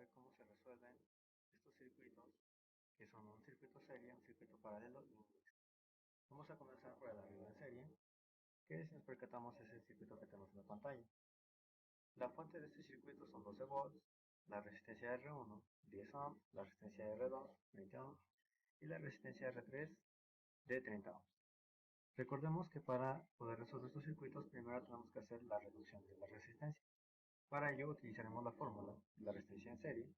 ver cómo se resuelven estos circuitos, que son un circuito serie, un circuito paralelo y un mixto. Vamos a comenzar por el arreglo en serie, que si nos percatamos es el circuito que tenemos en la pantalla. La fuente de este circuito son 12 volts, la resistencia R1, 10 ohms, la resistencia R2, 20 ohms, y la resistencia R3 de 30 ohms. Recordemos que para poder resolver estos circuitos, primero tenemos que hacer la reducción de la resistencia. Para ello utilizaremos la fórmula de la resistencia en serie,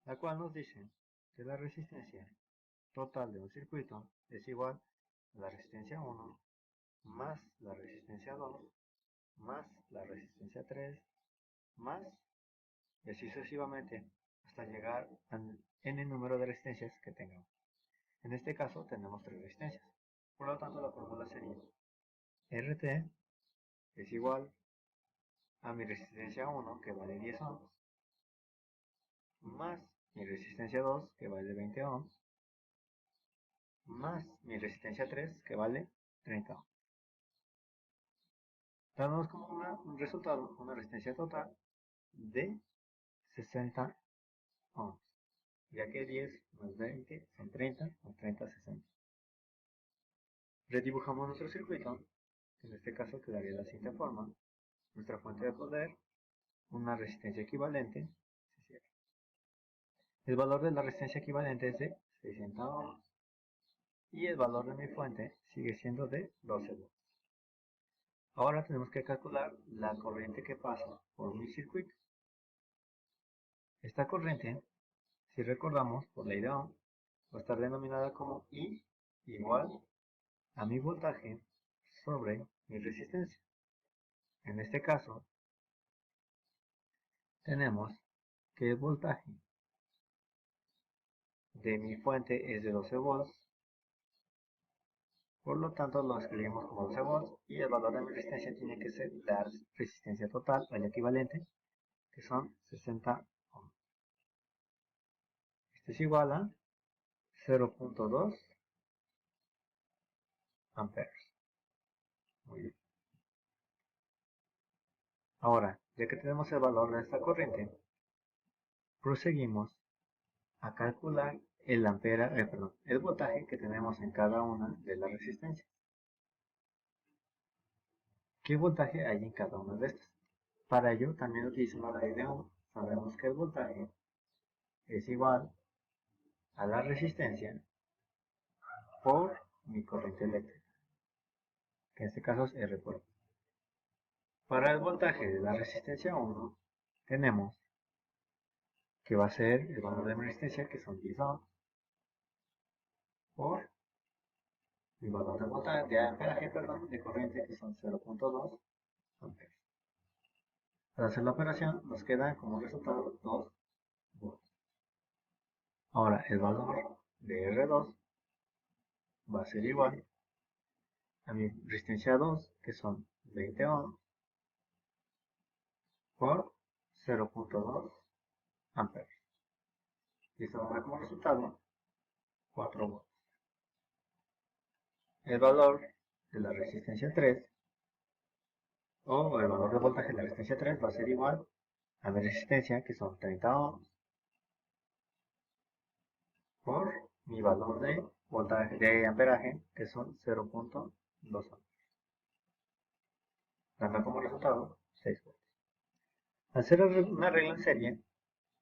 la cual nos dice que la resistencia total de un circuito es igual a la resistencia 1 más la resistencia 2 más la resistencia 3 más y así sucesivamente hasta llegar al n número de resistencias que tengamos. En este caso tenemos 3 resistencias, por lo tanto la fórmula sería RT es igual a mi resistencia 1 que vale 10 ohms más mi resistencia 2 que vale 20 ohms más mi resistencia 3 que vale 30 ohms. Dándonos como un resultado una resistencia total de 60 ohms, ya que 10 más 20 son 30, más 30, 60. Redibujamos nuestro circuito, que en este caso quedaría de la siguiente forma. Nuestra fuente de poder, una resistencia equivalente, el valor de la resistencia equivalente es de 60 ohms, y el valor de mi fuente sigue siendo de 12 volts. Ahora tenemos que calcular la corriente que pasa por mi circuito. Esta corriente, si recordamos por ley de Ohm, va a estar denominada como I igual a mi voltaje sobre mi resistencia. En este caso, tenemos que el voltaje de mi fuente es de 12 volts, por lo tanto lo escribimos como 12 volts y el valor de mi resistencia tiene que ser la resistencia total o el equivalente, que son 60 ohms. Esto es igual a 0.2 amperes. Muy bien. Ahora, ya que tenemos el valor de esta corriente, proseguimos a calcular el el voltaje que tenemos en cada una de las resistencias. ¿Qué voltaje hay en cada una de estas? Para ello también utilizamos la ley de Ohm. Sabemos que el voltaje es igual a la resistencia por mi corriente eléctrica, que en este caso es R por. Para el voltaje de la resistencia 1 tenemos que va a ser el valor de mi resistencia, que son 10 ohms, por mi valor de voltaje, de amperaje, de corriente, que son 0.2 amperes. Para hacer la operación nos quedan como resultado 2 volts. Ahora el valor de R2 va a ser igual a mi resistencia 2, que son 20 ohms, por 0.2 amperes. Y esto va a dar como resultado 4 volts. El valor de la resistencia 3, o el valor de voltaje de la resistencia 3, va a ser igual a mi resistencia, que son 30 ohms, por mi valor de voltaje de amperaje, que son 0.2 ohms, dando como resultado 6 volts. Al ser una regla en serie,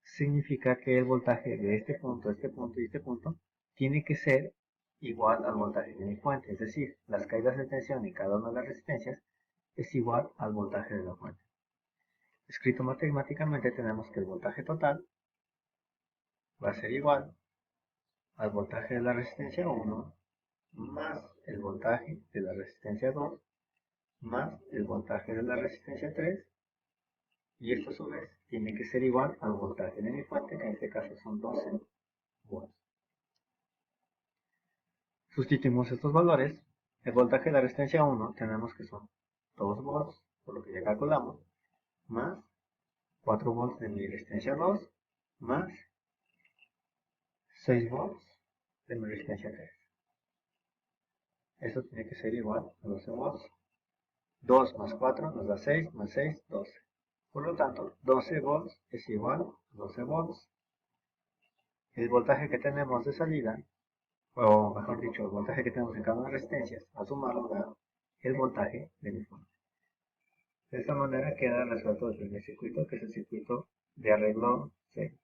significa que el voltaje de este punto y este punto tiene que ser igual al voltaje de mi fuente, es decir, las caídas de tensión en cada una de las resistencias es igual al voltaje de la fuente. Escrito matemáticamente tenemos que el voltaje total va a ser igual al voltaje de la resistencia 1 más el voltaje de la resistencia 2 más el voltaje de la resistencia 3, y esto a su vez tiene que ser igual al voltaje de mi fuente, que en este caso son 12 volts. Sustituimos estos valores. El voltaje de la resistencia 1 tenemos que son 2 volts, por lo que ya calculamos, más 4 volts de mi resistencia 2, más 6 volts de mi resistencia 3. Esto tiene que ser igual a 12 volts. 2 más 4 nos da 6, más 6, 12. Por lo tanto, 12 volts es igual a 12 volts. El voltaje que tenemos de salida, o mejor dicho, el voltaje que tenemos en cada una de las resistencias, a sumarlo da el voltaje del uniforme. De esta manera queda resuelto el primer circuito, que es el circuito de arreglo C.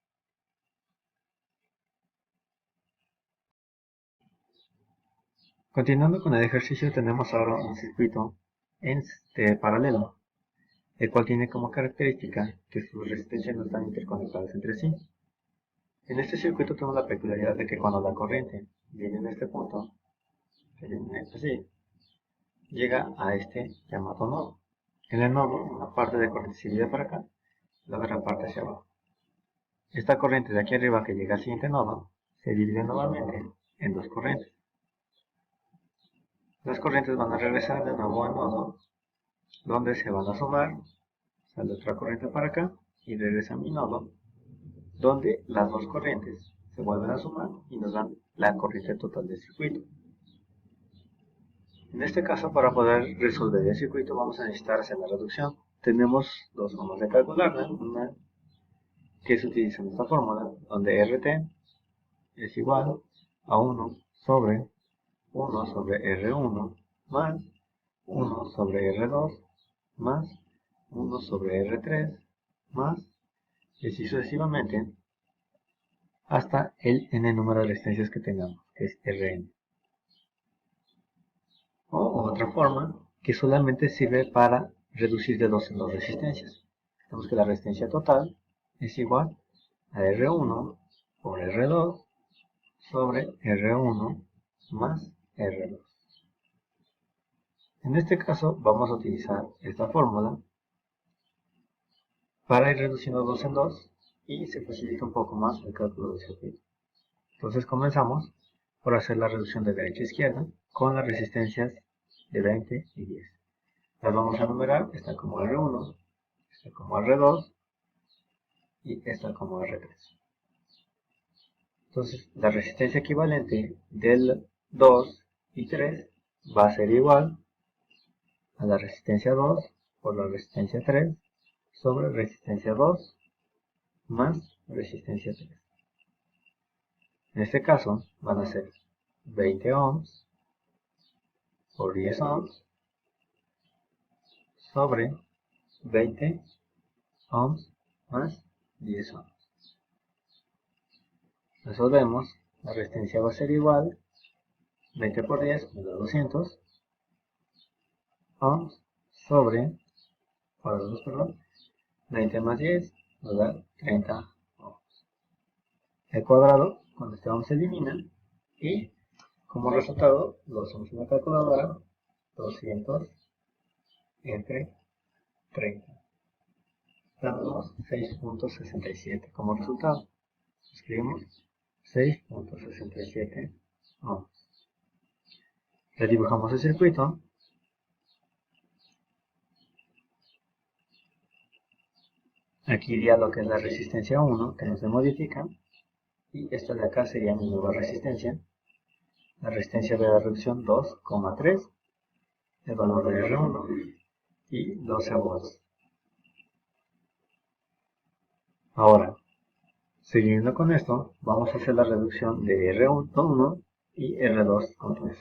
Continuando con el ejercicio, tenemos ahora un circuito paralelo, el cual tiene como característica que sus resistencias no están interconectadas entre sí. En este circuito tenemos la peculiaridad de que cuando la corriente viene en este punto, que viene así, llega a este llamado nodo. En el nodo, una parte de corriente se divide para acá, la otra parte hacia abajo. Esta corriente de aquí arriba que llega al siguiente nodo, se divide nuevamente en dos corrientes. Las corrientes van a regresar de nuevo al nodo, donde se van a sumar, sale otra corriente para acá, y regresa a mi nodo, donde las dos corrientes se vuelven a sumar y nos dan la corriente total del circuito. En este caso, para poder resolver el circuito, vamos a necesitar hacer la reducción. Tenemos dos formas de calcularla, una que se utiliza en esta fórmula, donde RT es igual a 1 sobre R1 más 1 sobre R2 más 1 sobre R3 más, y así sucesivamente, hasta el n número de resistencias que tengamos, que es Rn. O otra forma, que solamente sirve para reducir de dos en dos resistencias. Tenemos que la resistencia total es igual a R1 por R2 sobre R1 más R2. En este caso vamos a utilizar esta fórmula para ir reduciendo dos en dos y se facilita un poco más el cálculo del circuito. Entonces comenzamos por hacer la reducción de derecha a izquierda con las resistencias de 20 y 10. Las vamos a numerar, esta como R1, esta como R2 y esta como R3. Entonces la resistencia equivalente del 2 y 3 va a ser igual a la resistencia 2 por la resistencia 3 sobre resistencia 2 más resistencia 3. En este caso van a ser 20 ohms por 10 ohms sobre 20 ohms más 10 ohms. Resolvemos, la resistencia va a ser igual, 20 por 10 nos da 200 ohms sobre, 20 más 10 nos da 30 ohms. El cuadrado con este ohm se elimina y como resultado lo hacemos en la calculadora, 200 entre 30. Dándonos 6.67 como resultado. Escribimos 6.67 ohms. Redibujamos el circuito. Aquí iría lo que es la resistencia 1, que no se modifica. Y esta de acá sería mi nueva resistencia. La resistencia de la reducción 2,3. El valor de R1 y 12 volts. Ahora, siguiendo con esto, vamos a hacer la reducción de R1 y R2 con 3.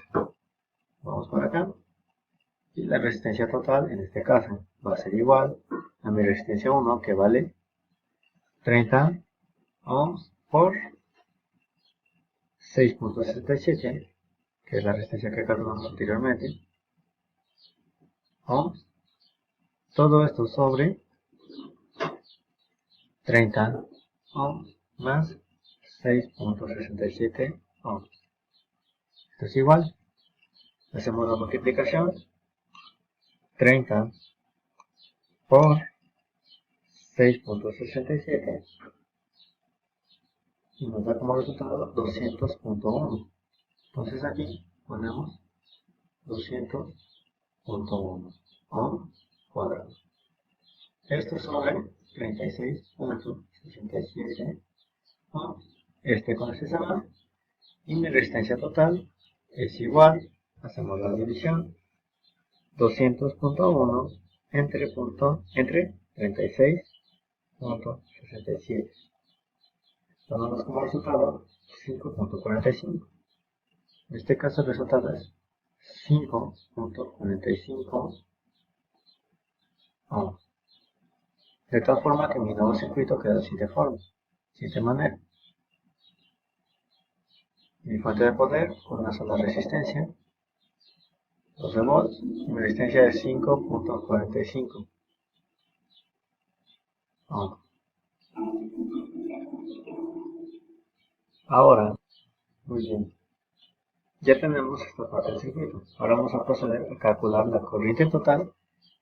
Vamos por acá. Y la resistencia total, en este caso, va a ser igual a mi resistencia 1, que vale 30 ohms por 6.67, que es la resistencia que calculamos anteriormente, ohms. Todo esto sobre 30 ohms más 6.67 ohms. Esto es igual. Hacemos la multiplicación. 30 por 6.67 y nos da como resultado 200.1. Entonces aquí ponemos 200.1 ohms cuadrados. Esto sobre 36.67 ohms. Este con este se va y mi resistencia total es igual, hacemos la división, 200.1 entre 36.67. dándonos como resultado 5.45. En este caso el resultado es 5.45 ohms. De tal forma que mi nuevo circuito queda de la siguiente manera. Mi fuente de poder con una sola resistencia, 12 volts, y mi resistencia es 5.45 ohms. Ahora, muy bien, ya tenemos esta parte del circuito. Ahora vamos a proceder a calcular la corriente total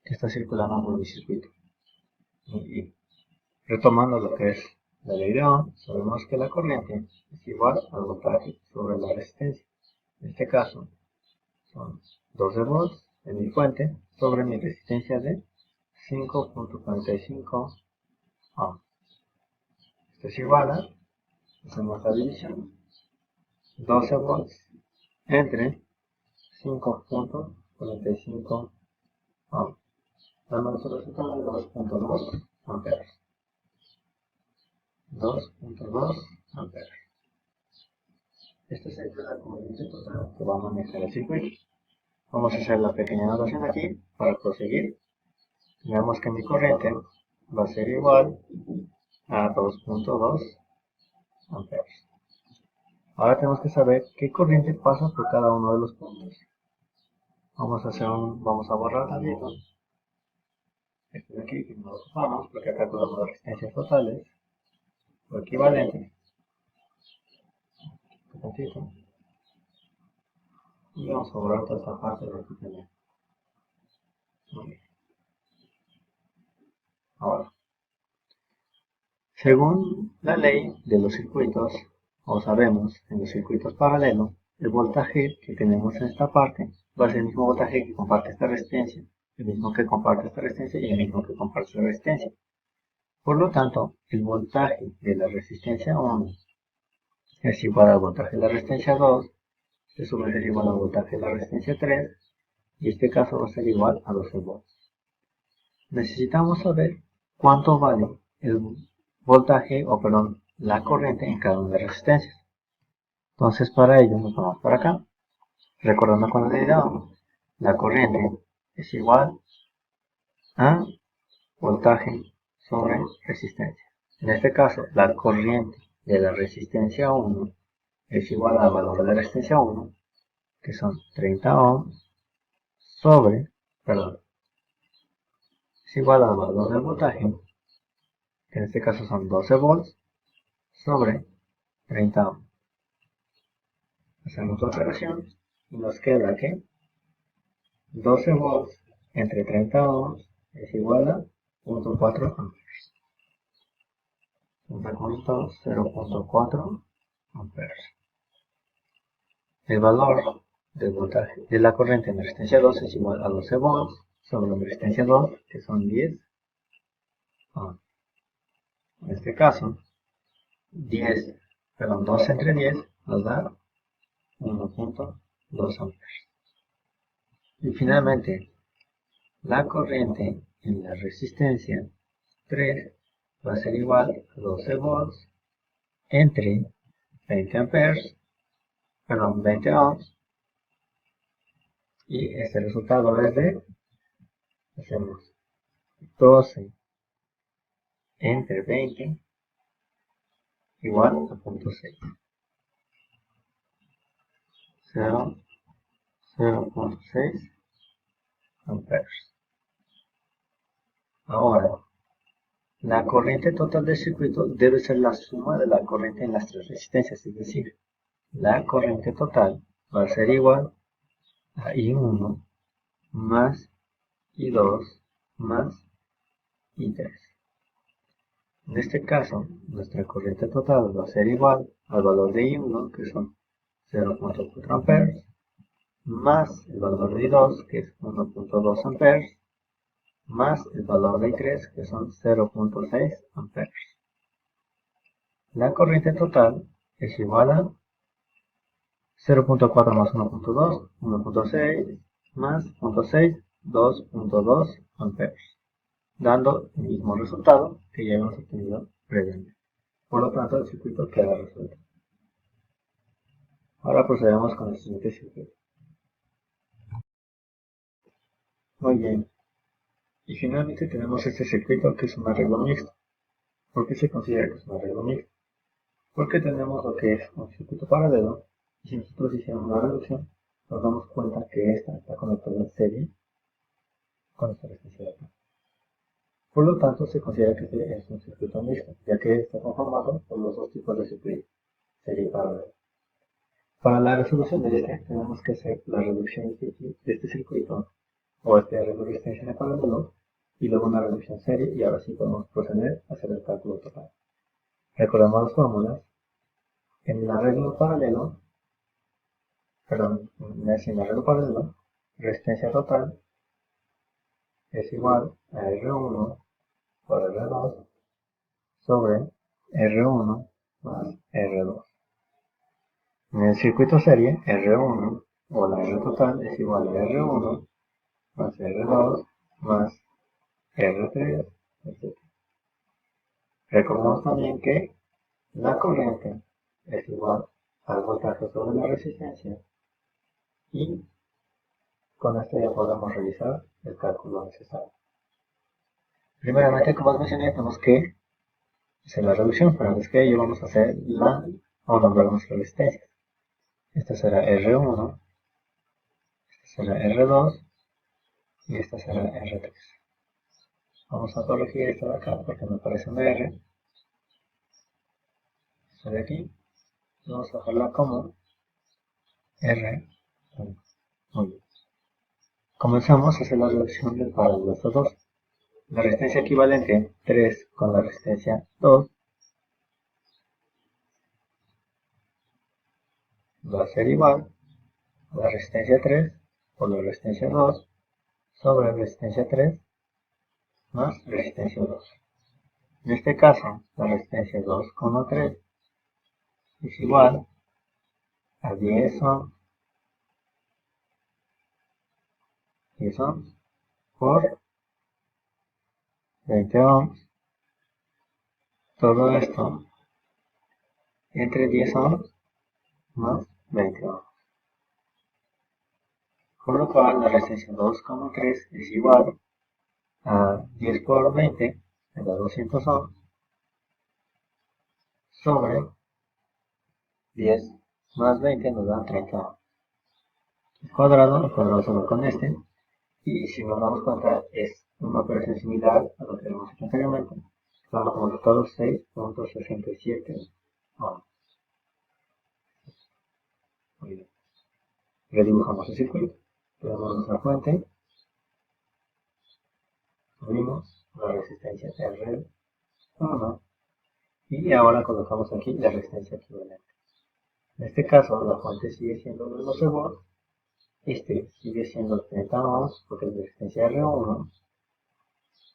que está circulando por mi circuito. Y retomando lo que es la ley de Ohm, sabemos que la corriente es igual al voltaje sobre la resistencia. En este caso, son 12 volts en mi fuente sobre mi resistencia de 5.45 ohms. Esto es igual a, hacemos la división, 12 volts entre 5.45 ohms. Damos el resultado de 2.2 amperes. 2.2 amperes. Esta sería la corriente total que va a manejar el circuito. Vamos a hacer la pequeña anotación aquí para proseguir. Veamos que mi corriente va a ser igual a 2.2 amperes. Ahora tenemos que saber qué corriente pasa por cada uno de los puntos. Vamos a borrar la diagrama. Este de aquí que no lo ocupamos porque acá calculamos las resistencias totales o equivalentes. Un poquito. Y vamos a borrar toda esta parte de aquí también. Ahora, según la ley de los circuitos, o sabemos, en los circuitos paralelos, el voltaje que tenemos en esta parte va a ser el mismo voltaje que comparte esta resistencia, el mismo que comparte esta resistencia y el mismo que comparte esta resistencia. Por lo tanto, el voltaje de la resistencia 1 es igual al voltaje de la resistencia 2, eso va a ser igual al voltaje de la resistencia 3, y este caso va a ser igual a 12 volts. Necesitamos saber cuánto vale el voltaje, la corriente en cada una de las resistencias. Entonces para ello nos vamos para acá. Recordando con la ley de Ohm, la corriente es igual a voltaje sobre resistencia. En este caso, la corriente de la resistencia 1 es igual al valor de la resistencia 1, que son 30 ohms, es igual al valor del voltaje, que en este caso son 12 volts, sobre 30 ohms. Hacemos la operación y nos queda que 12 volts entre 30 ohms es igual a 0.4 amperes. Resultado 0.4 amperes. El valor del voltaje de la corriente en la resistencia 2 es igual a 12 volts sobre la resistencia 2, que son 10 ohms. En este caso, 2 entre 10 nos da 1.2 amperes. Y finalmente, la corriente en la resistencia 3 va a ser igual a 12 volts entre 20 ohms, y este resultado es de, hacemos 12 entre 20 igual a 0.6. 0.6 amperes. Ahora, la corriente total del circuito debe ser la suma de la corriente en las tres resistencias, es decir, la corriente total va a ser igual a I1 más I2 más I3. En este caso, nuestra corriente total va a ser igual al valor de I1, que son 0.4 amperes, más el valor de I2, que es 1.2 amperes, más el valor de I3, que son 0.6 amperes. La corriente total es igual a 0.4 más 1.2, 1.6 más 0.6, 2.2 amperes, dando el mismo resultado que ya hemos obtenido previamente. Por lo tanto, el circuito queda resuelto. Ahora procedemos con el siguiente circuito. Muy bien. Y finalmente tenemos este circuito que es un arreglo mixto. ¿Por qué se considera que es un arreglo mixto? Porque tenemos lo que es un circuito paralelo, y si nosotros hiciéramos una reducción, nos damos cuenta que esta está conectada en serie con esta resistencia de acá. Por lo tanto, se considera que este es un circuito mixto, ya que está conformado por los dos tipos de circuito, serie y paralelo. Para la resolución de este, tenemos que hacer la reducción de este circuito, o este arreglo de resistencia en paralelo, y luego una reducción serie, y ahora sí podemos proceder a hacer el cálculo total. Recordemos las fórmulas. En el arreglo paralelo, resistencia total es igual a R1 por R2 sobre R1 más R2. En el circuito serie, R1 o la R total es igual a R1 más R2 más R3, etc. Recordemos también que la corriente es igual al voltaje sobre la resistencia y con esto ya podemos realizar el cálculo necesario. Primeramente, como os mencioné, tenemos que hacer la reducción, pero antes que ello vamos a hacer o nombrar nuestras resistencias. Esta será R1, esta será R2 y esta será R3. Vamos a corregir esta de acá porque me parece una R. Esta de aquí, vamos a dejarla como R1. Muy bien. Comenzamos a hacer la reducción del paralelo de estos dos. La resistencia equivalente 3 con la resistencia 2 va a ser igual a la resistencia 3 por la resistencia 2 sobre resistencia 3 más resistencia 2. En este caso, la resistencia 2,3 es igual a 10 ohms, 10 ohms por 20 ohms. Todo esto entre 10 ohms más 20 ohms. Por lo cual, la resistencia 2,3 es igual a 10 por 20, que da 200 ohms, sobre 10 más 20 nos da 30 ohms. El cuadrado se va con este, y si nos damos cuenta es una operación similar a lo que hemos hecho anteriormente, dando como resultado 6.67 ohms. Muy bien. Redibujamos el circuito, tenemos nuestra fuente, subimos la resistencia R1 y ahora colocamos aquí la resistencia equivalente. En este caso la fuente sigue siendo de 12 volts, este sigue siendo 30 ohms porque es de resistencia R1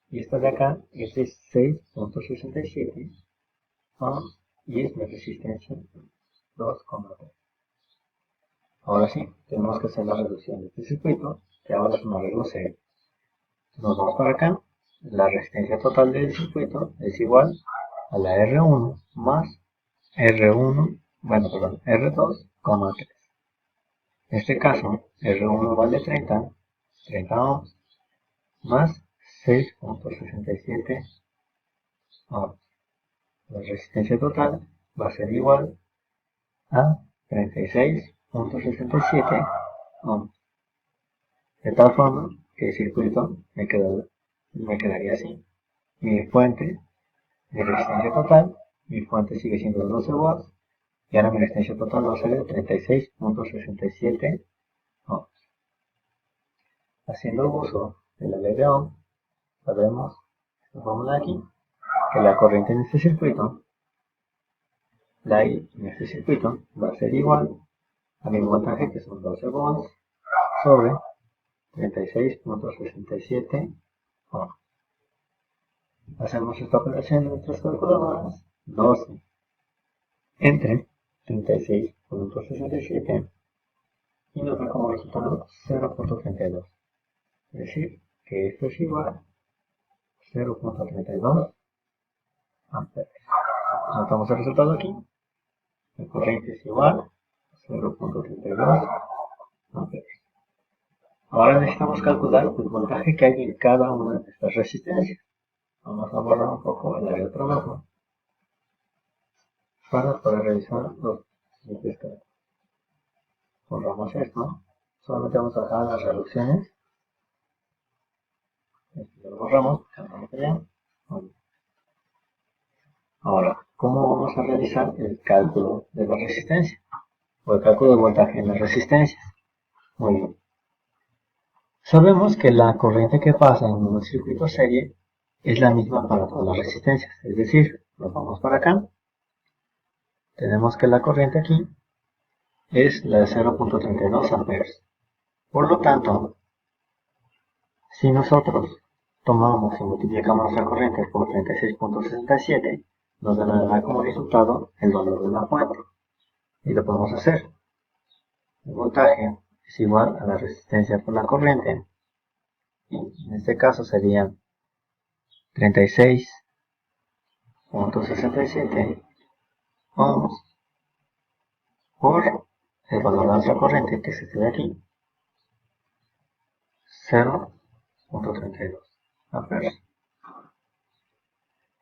y esta de acá es de 6.67 ohms y es de resistencia 2,3. Ahora sí, tenemos que hacer la reducción de este circuito, que ahora es un arreglo serio. Nos vamos para acá, la resistencia total del circuito es igual a la R1 más R2,3. En este caso, R1 vale 30 ohms, más 6.67 ohms. La resistencia total va a ser igual a 36.67 ohms. De tal forma que el circuito me quedaría así. Mi fuente, mi resistencia total, mi fuente sigue siendo de 12 volts, y ahora mi resistencia total va a ser de 36.67 ohms. Haciendo uso de la ley de Ohm, sabemos, esta fórmula de aquí, que la corriente en este circuito, la I en este circuito, va a ser igual a mi voltaje, que son 12 volts, sobre 36.67 ohms. Hacemos esta operación en nuestras calculadoras, 12 entre 36.67 y nos da como resultado 0.32. Es decir, que esto es igual a 0.32 amperes. Anotamos el resultado aquí. La corriente es igual a 0.32 amperes. Ahora necesitamos calcular el voltaje que hay en cada una de estas resistencias. Vamos a borrar un poco el área de trabajo para poder realizar los siguientes cálculos. Borramos esto. Solamente vamos a dejar las reducciones. Esto lo borramos. Cambiamos allá. Ahora, ¿cómo vamos a realizar el cálculo de la resistencia? O el cálculo de voltaje en las resistencias. Muy bien. Sabemos que la corriente que pasa en un circuito serie es la misma para todas las resistencias. Es decir, nos vamos para acá. Tenemos que la corriente aquí es la de 0.32 amperes. Por lo tanto, si nosotros tomamos y multiplicamos nuestra corriente por 36.67, nos dará como resultado el valor de la fuente. Y lo podemos hacer. El voltaje es igual a la resistencia por la corriente. Y en este caso sería 36.67 ohms por el valor de nuestra corriente, que es este de aquí, 0.32 amperes.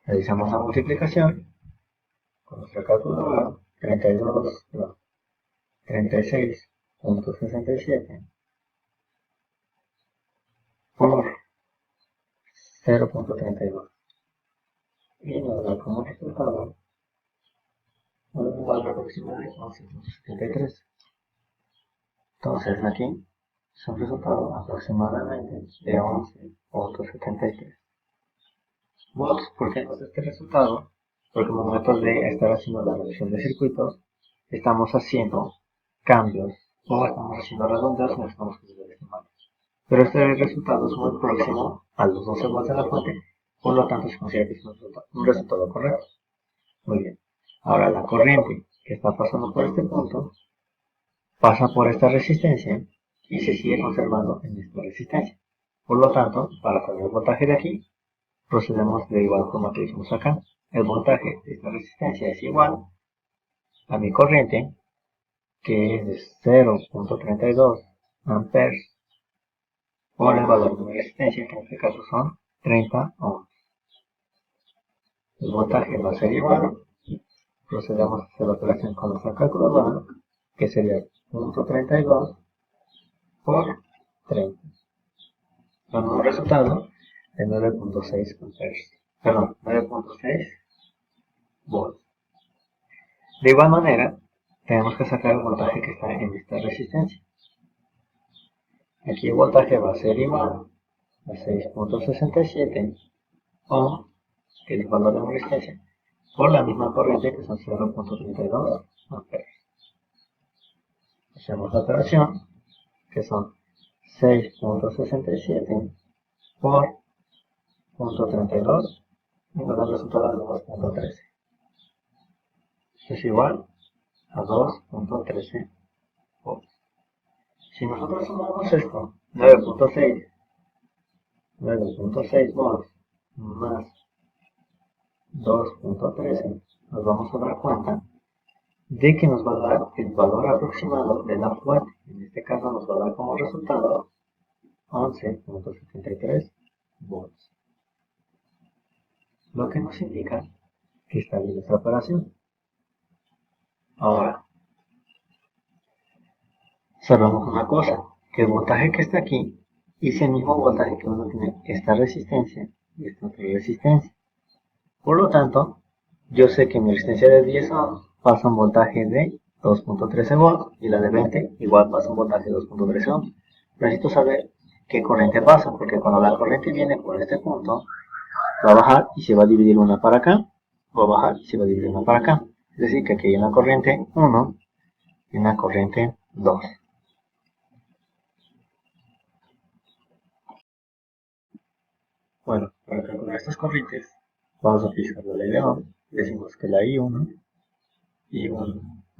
Realizamos la multiplicación con nuestra calculadora. 36.67 por 0.32 y nos da como resultado un valor aproximado de 11.73. Entonces aquí es un resultado aproximadamente de 11.73 volts. ¿Por qué nos da este resultado? Porque al momento de estar haciendo la revisión de circuitos, estamos haciendo cambios o estamos haciendo redundancias y estamos haciendo decimales. Pero este resultado es muy próximo a los 12 volts de la fuente, por lo tanto se considera que es un resultado correcto. Muy bien. Ahora la corriente que está pasando por este punto pasa por esta resistencia y se sigue conservando en esta resistencia. Por lo tanto, para saber el voltaje de aquí, procedemos de igual forma que hicimos acá. El voltaje de esta resistencia es igual a mi corriente, que es de 0.32 amperes, por el valor de mi resistencia, que en este caso son 30 ohms. El voltaje va a ser igual. Procedemos a hacer la operación con nuestra calculadora, que sería 0.32 por 30. Dando un resultado de 9.6 amperes. Perdón, 9.6 volts. De igual manera, tenemos que sacar el voltaje que está en esta resistencia. Aquí el voltaje va a ser igual a 6.67 ohms, que es el valor de la resistencia, por la misma corriente, que son 0.32 amperes. Hacemos la operación, que son 6.67 por 0.32 y nos da el resultado de 2.13. Esto es igual a 2.13 volts. Si nosotros sumamos esto, 9.6 volts más 2.13, nos vamos a dar cuenta de que nos va a dar el valor aproximado de la fuente. En este caso nos va a dar como resultado 11.73 volts. Lo que nos indica que está bien esta operación. Ahora, sabemos una cosa, que el voltaje que está aquí es el mismo voltaje que uno tiene esta resistencia y esta otra resistencia. Por lo tanto, yo sé que mi resistencia de 10 ohms pasa un voltaje de 2.13 volts y la de 20 igual pasa un voltaje de 2.13 ohms. Necesito saber qué corriente pasa, porque cuando la corriente viene por este punto, va a bajar y se va a dividir una para acá, va a bajar y se va a dividir una para acá. Es decir, que aquí hay una corriente 1 y una corriente 2. Bueno, para calcular estas corrientes, vamos a fijar la ley de Ohm. Decimos que la I1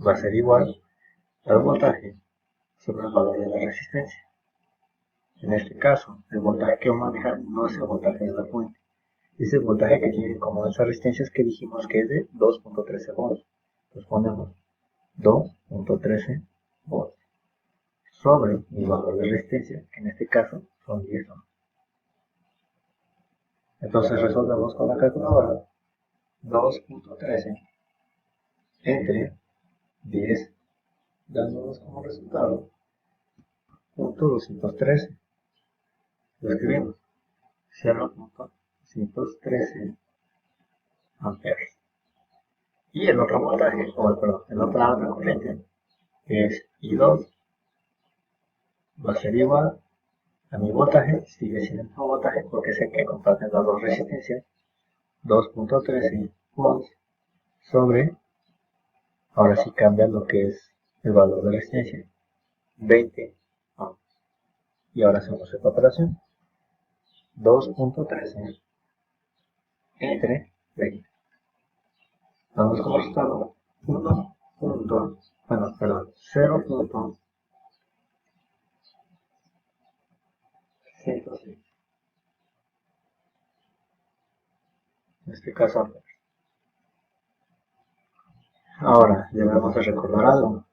va a ser igual al voltaje sobre el valor de la resistencia. En este caso, el voltaje que vamos a manejar no es el voltaje de la fuente, Dice el voltaje que tiene como esas resistencias que dijimos que es de 2.13 volts. Entonces ponemos 2.13 volts sobre mi valor de resistencia, que en este caso son 10 ohms. Entonces resolvemos con la calculadora 2.13 entre 10, dándonos como resultado .213. Lo escribimos, 0.213 amperes. Y el otro voltaje, el otra corriente, que es I2, va a ser igual a mi voltaje, sigue siendo el mismo voltaje porque sé que comparten las dos resistencias, 2.13 volts sobre, ahora sí cambia lo que es el valor de resistencia, 20 ohms. Y ahora hacemos esta operación, 2.13 entre 20. Damos como resultado 0.106. En este caso amperes. Ahora debemos recordar algo.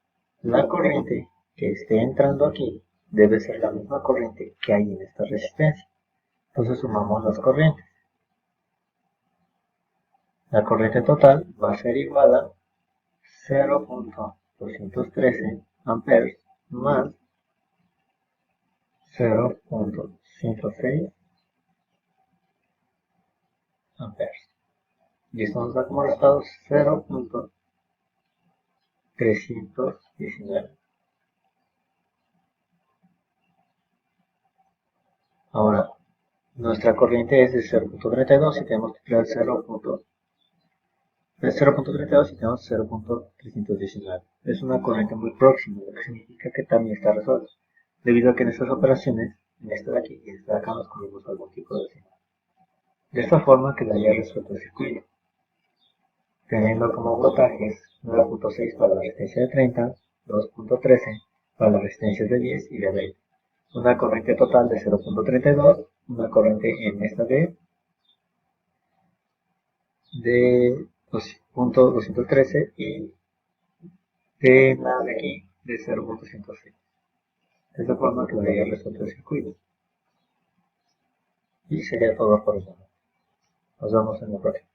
La corriente que esté entrando aquí debe ser la misma corriente que hay en esta resistencia. Entonces sumamos las corrientes. La corriente total va a ser igual a 0.213 amperes más 0.106 amperes. Y esto nos da como resultado 0.319. Ahora, nuestra corriente es de 0.32 y tenemos que crear 0.32 y tenemos 0.319. Es una corriente muy próxima, lo que significa que también está resuelto, debido a que en estas operaciones, en esta de aquí y en esta de acá, nos comimos algún tipo de decimal. De esta forma quedaría resuelto el circuito, teniendo como voltajes 9.6 para la resistencia de 30, 2.13 para las resistencias de 10 y de 20. Una corriente total de 0.32, una corriente en esta de 2.213 y de la de aquí de 0.106. De esta forma quedaría resuelto el circuito. Y sería todo por el momento. Nos vemos en la próxima.